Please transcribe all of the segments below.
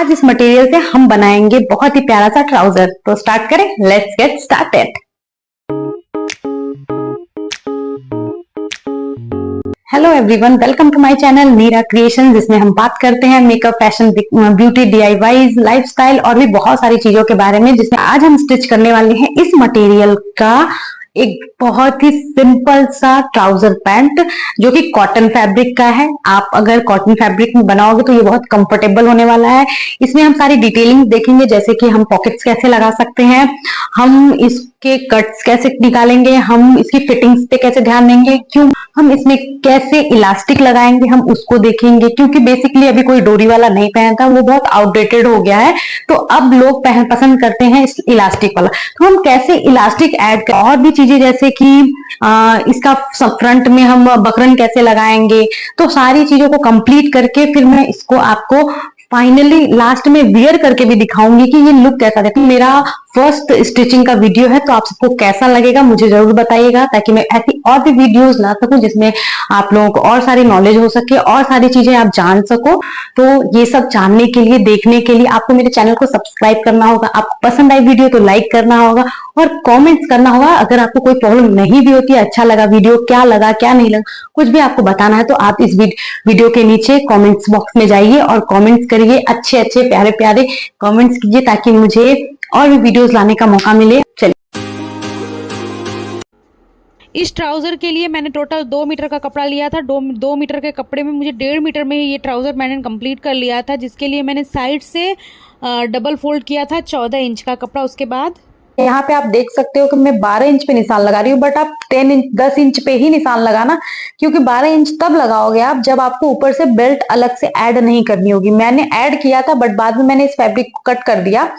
आज इस मटेरियल से हम बनाएंगे बहुत ही प्यारा सा ट्राउजर। तो स्टार्ट करें, let's get started. Hello everyone, welcome to my channel Neera creation, जिसमें हम बात करते हैं makeup, fashion, beauty, DIYs, lifestyle और भी बहुत सारी चीजों के बारे में। जिसमें आज हम स्टिच करने वाले हैं इस मटेरियल का एक बहुत ही सिंपल सा ट्राउजर पैंट, जो कि कॉटन फैब्रिक का है। आप अगर कॉटन फैब्रिक में बनाओगे तो ये बहुत कंफर्टेबल होने वाला है। इसमें हम सारी डिटेलिंग देखेंगे, जैसे कि हम पॉकेट्स कैसे लगा सकते हैं, हम इसके कट्स कैसे निकालेंगे, हम इसकी फिटिंग्स पे कैसे ध्यान देंगे, क्यों हम इसमें कैसे इलास्टिक लगाएंगे, हम उसको देखेंगे। क्योंकि बेसिकली अभी कोई डोरी वाला नहीं पहनता, वो बहुत आउटडेटेड हो गया है, तो अब लोग पसंद करते हैं इस इलास्टिक वाला। तो हम कैसे इलास्टिक ऐड कर, और भी चीजें जैसे कि इसका फ्रंट में हम बकरन कैसे लगाएंगे, तो सारी चीजों को कंप्लीट करके फिर मैं इसको आपको फाइनली लास्ट में वियर करके भी दिखाऊंगी कि ये लुक कैसा देखो। मेरा फर्स्ट स्टिचिंग का वीडियो है, तो आप सबको कैसा लगेगा मुझे जरूर बताइएगा, ताकि मैं ऐसी और भी वीडियोस ला सकूं जिसमें आप लोगों को और सारी नॉलेज हो सके और सारी चीजें आप जान सको। तो ये सब जानने के लिए, देखने के लिए आपको मेरे चैनल को सब्सक्राइब करना होगा। आपको पसंद आई वीडियो तो लाइक करना होगा और कमेंट्स करना होगा। अगर आपको कोई प्रॉब्लम नहीं भी होती है, अच्छा लगा वीडियो, क्या लगा क्या नहीं लगा, कुछ भी आपको बताना है, तो आप इस वीडियो के नीचे कमेंट्स बॉक्स में जाइए और कमेंट्स करिए, अच्छे अच्छे प्यारे प्यारे कमेंट्स कीजिए, ताकि मुझे और भी वीडियोस लाने का मौका मिले। चलिए, इस ट्राउज़र के लिए मैंने टोटल 2 मीटर का कपड़ा लिया था। 2 मीटर के कपड़े में मुझे 1.5 मीटर में ये ट्राउज़र मैंने कंप्लीट कर लिया था, जिसके लिए मैंने साइड से डबल फोल्ड किया था 14 इंच का कपड़ा। उसके बाद यहाँ पे आप देख सकते हो कि मैं 12 इंच पे निशान लगा रही हूँ, बट आप 10 इंच पे ही निशान लगाना, क्योंकि 12 इंच तब लगाओगे आप जब आपको ऊपर से बेल्ट अलग से ऐड नहीं करनी होगी। मैंने ऐड किया था, बट बाद में मैंने इस फैब्रिक को कट कर दिया,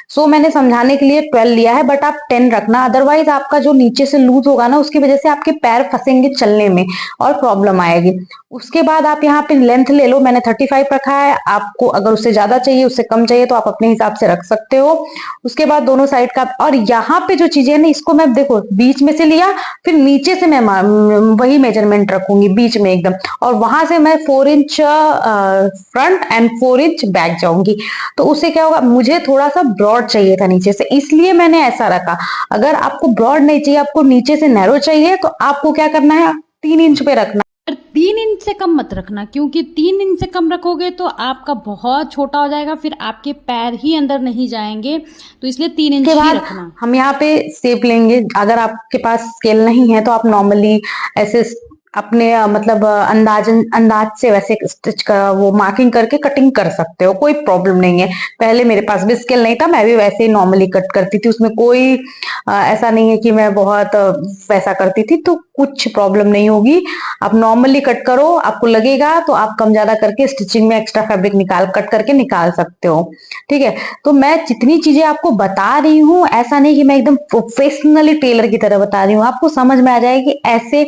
सो मैंने समझाने के लिए 12 लिया है, बट आप 10 रखना। अदरवाइज आपका जो नीचे से लूज होगा ना, उसकी वजह से आपके पैर फंसेंगे चलने में और प्रॉब्लम आएगी। उसके बाद आप यहाँ पे लेंथ ले लो, मैंने 35 रखा है। आपको अगर उससे ज्यादा चाहिए, उससे कम चाहिए, तो आप अपने हिसाब से रख सकते हो। उसके बाद दोनों साइड का, और यहाँ पे जो चीजें ना, इसको मैं देखो बीच में से लिया, फिर नीचे से मैं वही मेजरमेंट रखूंगी बीच में एकदम, और वहां से मैं 4 inch front end 4 inch back जाऊंगी। तो उससे क्या होगा, मुझे थोड़ा सा ब्रॉड चाहिए था नीचे से, इसलिए मैंने ऐसा रखा। अगर आपको ब्रॉड नहीं चाहिए, आपको नीचे से नैरो चाहिए, तो आपको क्या करना है, 3 इंच पे रखना। 3 इंच से कम मत रखना, क्योंकि 3 इंच से कम रखोगे तो आपका बहुत छोटा हो जाएगा, फिर आपके पैर ही अंदर नहीं जाएंगे, तो इसलिए 3 इंच ही रखना। हम यहाँ पे शेप लेंगे। अगर आपके पास स्केल नहीं है, तो आप नॉर्मली ऐसे अपने मतलब अंदाज से वैसे स्टिच का वो मार्किंग करके कटिंग कर सकते हो, कोई प्रॉब्लम नहीं है। पहले मेरे पास भी स्केल नहीं था, मैं भी वैसे ही नॉर्मली कट करती थी, उसमें कोई ऐसा नहीं है कि मैं बहुत वैसा करती थी, तो कुछ प्रॉब्लम नहीं होगी। आप नॉर्मली कट करो, आपको लगेगा तो आप कम ज्यादा करके स्टिचिंग में एक्स्ट्रा फैब्रिक कट करके निकाल सकते हो। ठीक है, तो मैं जितनी चीजें आपको बता रही हूँ, ऐसा नहीं कि मैं एकदम प्रोफेशनली टेलर की तरह बता रही हूँ, आपको समझ में आ जाएगी। ऐसे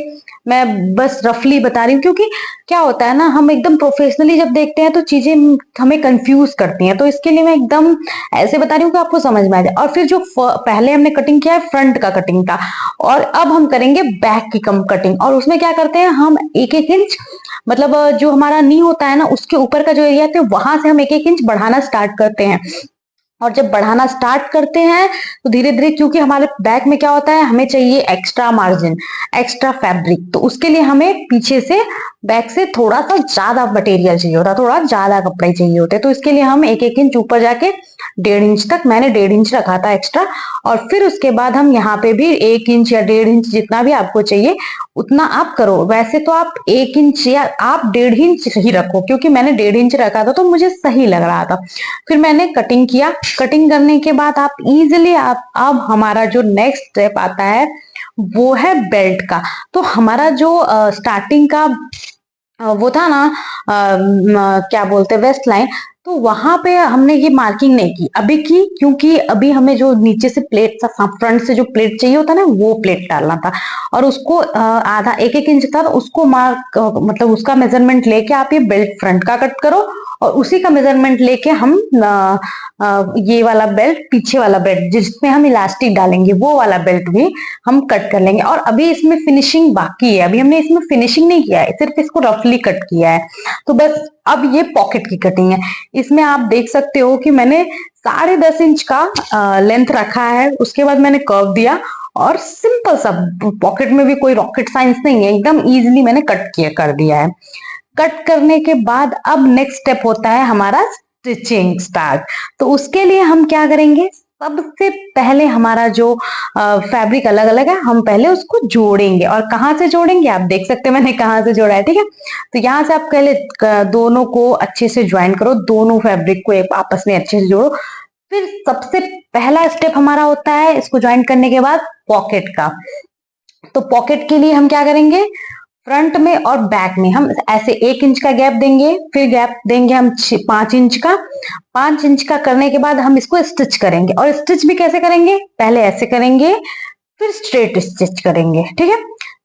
मैं बस रफली बता रही हूँ, क्योंकि क्या होता है ना, हम एकदम प्रोफेशनली जब देखते हैं तो चीजें हमें कंफ्यूज करती हैं, तो इसके लिए मैं एकदम ऐसे बता रही हूँ कि आपको समझ में आ जाए। और फिर जो पहले हमने कटिंग किया है, फ्रंट का कटिंग था, और अब हम करेंगे बैक की कम कटिंग। और उसमें क्या करते हैं, हम 1-1 इंच, मतलब जो हमारा नी होता है ना, उसके ऊपर का जो एरिया है, वहां से हम 1-1 इंच बढ़ाना स्टार्ट करते हैं। और जब बढ़ाना स्टार्ट करते हैं तो धीरे धीरे, क्योंकि हमारे बैक में क्या होता है, हमें चाहिए एक्स्ट्रा मार्जिन, एक्स्ट्रा फैब्रिक, तो उसके लिए हमें पीछे से बैक से थोड़ा सा ज्यादा मटेरियल चाहिए होता है, थोड़ा ज्यादा कपड़े चाहिए होते हैं। तो इसके लिए हम 1-1 इंच ऊपर जाके 1.5 इंच तक, मैंने 1.5 इंच रखा था एक्स्ट्रा। और फिर उसके बाद हम यहाँ पे भी 1 इंच या 1.5 इंच, जितना भी आपको चाहिए उतना आप करो। वैसे तो आप 1 इंच या आप 1.5 इंच ही रखो, क्योंकि मैंने 1.5 इंच रखा था तो मुझे सही लग रहा था। फिर मैंने कटिंग किया। कटिंग करने के बाद आप इजिली, आप अब हमारा जो नेक्स्ट स्टेप आता है वो है बेल्ट का। तो हमारा जो स्टार्टिंग का वो था ना, क्या बोलते हैं, वेस्ट लाइन, तो वहां पे हमने ये मार्किंग नहीं की अभी की, क्योंकि अभी हमें जो नीचे से प्लेट, फ्रंट से जो प्लेट चाहिए होता ना, वो प्लेट डालना था। और उसको आधा 1-1 इंच था, उसको मार्क, मतलब उसका मेजरमेंट लेके आप ये बेल्ट फ्रंट का कट करो, और उसी का मेजरमेंट लेके हम ये वाला बेल्ट, पीछे वाला बेल्ट जिसमें हम इलास्टिक डालेंगे, वो वाला बेल्ट भी हम कट कर लेंगे। और अभी इसमें फिनिशिंग बाकी है, अभी हमने इसमें फिनिशिंग नहीं किया है, सिर्फ इसको रफली कट किया है। तो बस अब ये पॉकेट की कटिंग है। इसमें आप देख सकते हो कि मैंने 10.5 इंच का लेंथ रखा है, उसके बाद मैंने कर्व दिया और सिंपल सा, पॉकेट में भी कोई रॉकेट साइंस नहीं है, एकदम इजीली मैंने कट किया कर दिया है। कट करने के बाद अब नेक्स्ट स्टेप होता है हमारा स्टिचिंग स्टार्ट। तो उसके लिए हम क्या करेंगे, सबसे पहले हमारा जो फैब्रिक अलग अलग है, हम पहले उसको जोड़ेंगे। और कहाँ से जोड़ेंगे आप देख सकते हैं मैंने कहाँ से जोड़ा है, ठीक है। तो यहाँ से आप पहले दोनों को अच्छे से ज्वाइन करो, दोनों फैब्रिक को एक आपस में अच्छे से जोड़ो। फिर सबसे पहला स्टेप हमारा होता है इसको ज्वाइन करने के बाद पॉकेट का। तो पॉकेट के लिए हम क्या करेंगे, फ्रंट में और बैक में हम ऐसे 1 इंच का गैप देंगे, फिर गैप देंगे हम 5 इंच का। 5 इंच का करने के बाद हम इसको स्टिच करेंगे। और स्टिच भी कैसे करेंगे, पहले ऐसे करेंगे, फिर स्ट्रेट स्टिच करेंगे, ठीक है।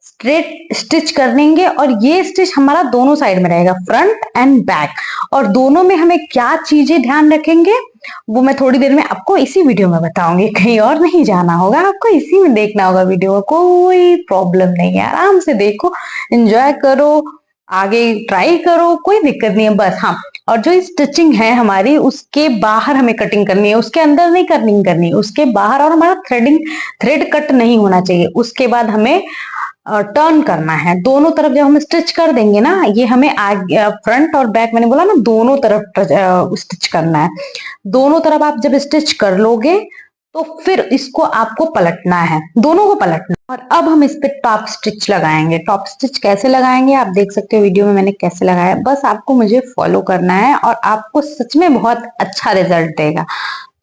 स्ट्रेट स्टिच करेंगे और ये स्टिच हमारा दोनों साइड में रहेगा, फ्रंट एंड बैक। और दोनों में हमें क्या चीजें ध्यान रखेंगे वो मैं थोड़ी देर में आपको इसी वीडियो में बताऊंगी, कहीं और नहीं जाना होगा, आपको इसी में देखना होगा वीडियो, कोई प्रॉब्लम नहीं है, आराम से देखो, एंजॉय करो, आगे ट्राई करो, कोई दिक्कत नहीं है। बस हाँ, और जो स्टिचिंग है हमारी उसके बाहर हमें कटिंग करनी है, उसके अंदर नहीं करनी है, उसके बाहर। और हमारा थ्रेड कट नहीं होना चाहिए। उसके बाद हमें टर्न करना है दोनों तरफ। जब हम स्टिच कर देंगे ना, ये हमें आगे फ्रंट और बैक, मैंने बोला ना दोनों तरफ स्टिच करना है। दोनों तरफ आप जब स्टिच कर लोगे तो फिर इसको आपको पलटना है, दोनों को पलटना। और अब हम इस पे टॉप स्टिच लगाएंगे। टॉप स्टिच कैसे लगाएंगे आप देख सकते हो वीडियो में मैंने कैसे लगाया, बस आपको मुझे फॉलो करना है और आपको सच में बहुत अच्छा रिजल्ट देगा।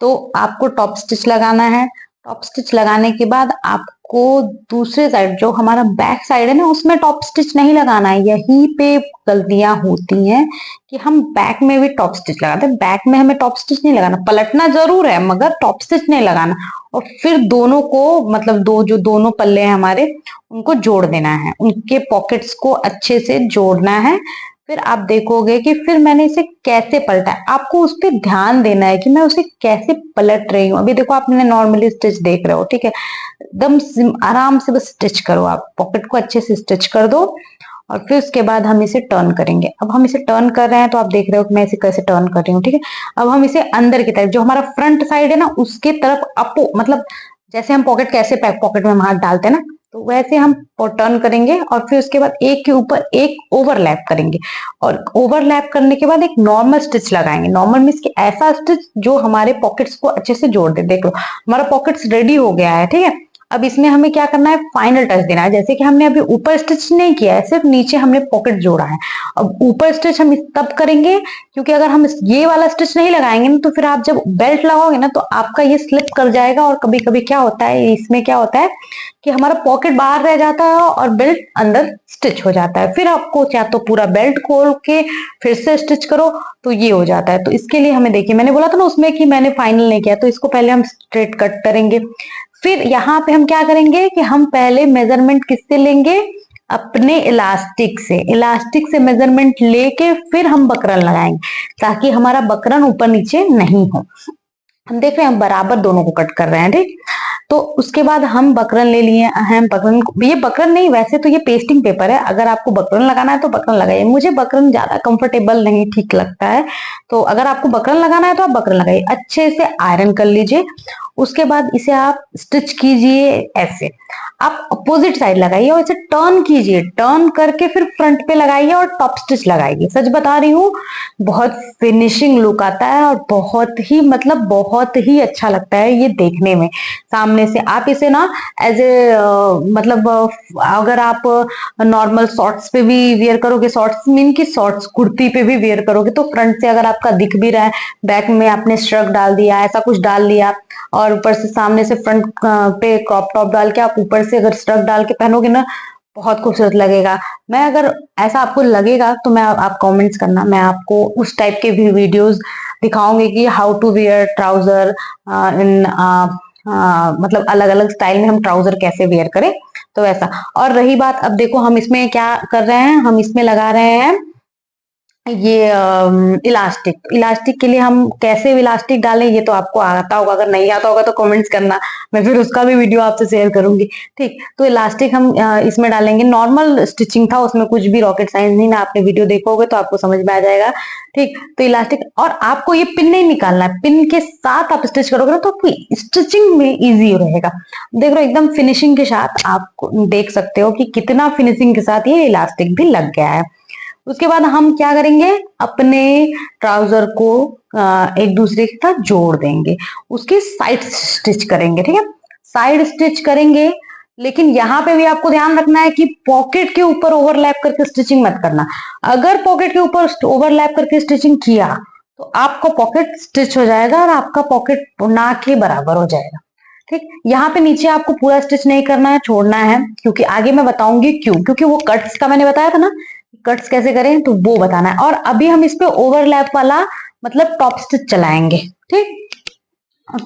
तो आपको टॉप स्टिच लगाना है। टॉप स्टिच लगाने के बाद आपको दूसरे साइड, जो हमारा बैक साइड है ना, उसमें टॉप स्टिच नहीं लगाना है। यहीं पे गलतियां होती हैं कि हम बैक में भी टॉप स्टिच लगाते हैं, बैक में हमें टॉप स्टिच नहीं लगाना, पलटना जरूर है मगर टॉप स्टिच नहीं लगाना। और फिर दोनों को, मतलब दोनों पल्ले हैं हमारे, उनको जोड़ देना है, उनके पॉकेट्स को अच्छे से जोड़ना है। फिर आप देखोगे कि फिर मैंने इसे कैसे पलटा है, आपको उस पर ध्यान देना है कि मैं उसे कैसे पलट रही हूँ। अभी देखो आपने नॉर्मली स्टिच देख रहे हो, ठीक है, एकदम आराम से बस स्टिच करो, आप पॉकेट को अच्छे से स्टिच कर दो। और फिर उसके बाद हम इसे टर्न करेंगे। अब हम इसे टर्न कर रहे हैं तो आप देख रहे हो कि मैं इसे कैसे टर्न कर रही हूँ, ठीक है। अब हम इसे अंदर की तरफ, जो हमारा फ्रंट साइड है ना, उसके तरफ अपो, मतलब जैसे हम पॉकेट कैसे पॉकेट में हम हाथ डालते हैं ना, तो वैसे हम टर्न करेंगे। और फिर उसके बाद एक के ऊपर एक ओवरलैप करेंगे। और ओवरलैप करने के बाद एक नॉर्मल स्टिच लगाएंगे। नॉर्मल मीन्स कि ऐसा स्टिच जो हमारे पॉकेट्स को अच्छे से जोड़ दे। देख लो हमारा पॉकेट्स रेडी हो गया है, ठीक है। अब इसमें हमें क्या करना है, फाइनल टच देना है। जैसे कि हमने अभी ऊपर स्टिच नहीं किया है, सिर्फ नीचे हमने पॉकेट जोड़ा है। अब ऊपर स्टिच हम तब करेंगे क्योंकि अगर हम ये वाला स्टिच नहीं लगाएंगे ना, तो फिर आप जब बेल्ट लगाओगे ना, तो आपका ये स्लिप कर जाएगा। और कभी कभी क्या होता है, इसमें क्या होता है कि हमारा पॉकेट बाहर रह जाता है और बेल्ट अंदर स्टिच हो जाता है। फिर आपको या तो पूरा बेल्ट खोल के फिर से स्टिच करो, तो ये हो जाता है। तो इसके लिए हमें, देखिए मैंने बोला था ना उसमें कि मैंने फाइनल नहीं किया, तो इसको पहले हम स्ट्रेट कट करेंगे। फिर यहाँ पे हम क्या करेंगे कि हम पहले मेजरमेंट किससे लेंगे, अपने इलास्टिक से मेजरमेंट लेके फिर हम बकरन लगाएंगे, ताकि हमारा बकरन ऊपर नीचे नहीं हो। हम देख रहे हैं हम बराबर दोनों को कट कर रहे हैं, ठीक। तो उसके बाद हम बकरन ले लिए हैं। बकरन, ये बकरन नहीं, वैसे तो ये पेस्टिंग पेपर है, अगर आपको बकरन लगाना है तो बकरन लगाइए। मुझे बकरन ज्यादा कंफर्टेबल नहीं ठीक लगता है, तो अगर आपको बकरन लगाना है तो आप बकरन लगाइए। अच्छे से आयरन कर लीजिए। उसके बाद इसे आप स्टिच कीजिए ऐसे, आप अपोजिट साइड लगाइए और इसे टर्न कीजिए, टर्न करके फिर फ्रंट पे लगाइए और टॉप स्टिच लगाइए। सच बता रही हूँ, बहुत फिनिशिंग लुक आता है और बहुत ही, मतलब बहुत ही अच्छा लगता है ये देखने में सामने से। आप इसे ना एज ए, मतलब अगर आप नॉर्मल शॉर्ट्स पे भी वेयर करोगे, शॉर्ट्स मीन की शॉर्ट्स कुर्ती पे भी वेयर करोगे, तो फ्रंट से अगर आपका दिख भी रहा है, बैक में आपने श्रग डाल दिया, ऐसा कुछ डाल लिया, और ऊपर से सामने से फ्रंट पे क्रॉप टॉप डाल के आप ऊपर से अगर स्ट्रग डाल के पहनोगे ना, बहुत खूबसूरत लगेगा। मैं अगर ऐसा आपको लगेगा तो मैं, आप कमेंट्स करना, मैं आपको उस टाइप के भी वीडियोस दिखाऊंगी कि हाउ टू वेयर ट्राउजर इन, मतलब अलग अलग स्टाइल में हम ट्राउजर कैसे वेयर करें, तो वैसा। और रही बात, अब देखो हम इसमें क्या कर रहे हैं, हम इसमें लगा रहे हैं ये इलास्टिक के लिए हम कैसे इलास्टिक डालें ये तो आपको आता होगा, अगर नहीं आता होगा तो कमेंट्स करना, मैं फिर उसका भी वीडियो आपसे शेयर करूंगी। ठीक, तो इलास्टिक हम इसमें डालेंगे। नॉर्मल स्टिचिंग था, उसमें कुछ भी रॉकेट साइंस नहीं ना, आपने वीडियो देखोगे तो आपको समझ में आ जाएगा। ठीक, तो इलास्टिक, और आपको ये पिन नहीं निकालना है, पिन के साथ आप स्टिच करोगे ना तो आपकी स्टिचिंग में इजी रहेगा। देख लो एकदम फिनिशिंग के साथ आप देख सकते हो कि कितना फिनिशिंग के साथ ये इलास्टिक भी लग गया है। उसके बाद हम क्या करेंगे, अपने ट्राउजर को एक दूसरे के साथ जोड़ देंगे, उसकी साइड स्टिच करेंगे। ठीक है, साइड स्टिच करेंगे, लेकिन यहाँ पे भी आपको ध्यान रखना है कि पॉकेट के ऊपर ओवरलैप करके स्टिचिंग मत करना। अगर पॉकेट के ऊपर ओवरलैप करके स्टिचिंग किया तो आपका पॉकेट स्टिच हो जाएगा और आपका पॉकेट ना के बराबर हो जाएगा। ठीक, यहाँ पे नीचे आपको पूरा स्टिच नहीं करना है, छोड़ना है, क्योंकि आगे मैं बताऊंगी क्यों, क्योंकि वो कट्स का मैंने बताया था ना, कट्स कैसे करें, तो वो बताना है। और अभी हम इस पे ओवरलैप वाला मतलब टॉप स्टिच चलाएंगे। ठीक,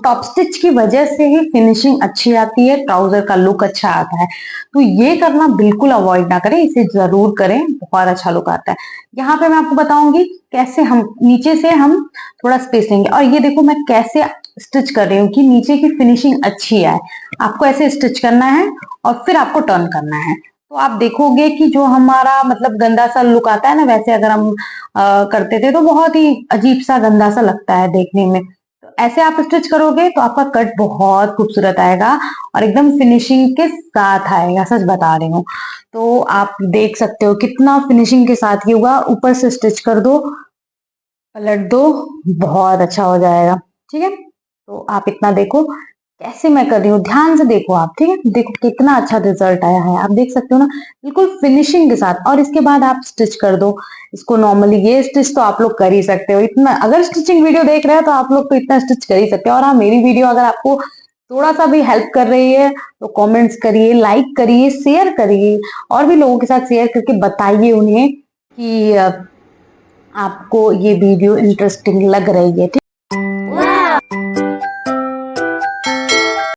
टॉप स्टिच की वजह से ही फिनिशिंग अच्छी आती है, ट्राउजर का लुक अच्छा आता है। तो ये करना बिल्कुल अवॉइड ना करें, इसे जरूर करें, बहुत अच्छा लुक आता है। यहाँ पे मैं आपको बताऊंगी कैसे हम नीचे से हम थोड़ा स्पेस लेंगे, और ये देखो मैं कैसे स्टिच कर रही हूँ कि नीचे की फिनिशिंग अच्छी आए। आपको ऐसे स्टिच करना है और फिर आपको टर्न करना है, तो आप देखोगे कि जो हमारा मतलब गंदा सा लुक आता है ना, वैसे अगर हम करते थे तो बहुत ही अजीब सा गंदा सा लगता है देखने में। तो ऐसे आप स्टिच करोगे तो आपका कट बहुत खूबसूरत आएगा और एकदम फिनिशिंग के साथ आएगा, सच बता रही हूँ। तो आप देख सकते हो कितना फिनिशिंग के साथ ये हुआ, ऊपर से स्टिच कर दो, पलट दो, बहुत अच्छा हो जाएगा। ठीक है, तो आप इतना देखो कैसे मैं कर रही हूँ, ध्यान से देखो आप। ठीक है, देखो कितना अच्छा रिजल्ट आया है, आप देख सकते हो ना, बिल्कुल फिनिशिंग के साथ। और इसके बाद आप स्टिच कर दो इसको नॉर्मली। ये स्टिच तो आप लोग कर ही सकते हो, इतना अगर स्टिचिंग वीडियो देख रहे हो तो आप लोग तो इतना स्टिच कर ही सकते हो। और हाँ, मेरी वीडियो अगर आपको थोड़ा सा भी हेल्प कर रही है तो कमेंट्स करिए, लाइक करिए, शेयर करिए, और भी लोगों के साथ शेयर करके बताइए उन्हें कि आपको ये वीडियो इंटरेस्टिंग लग रही है।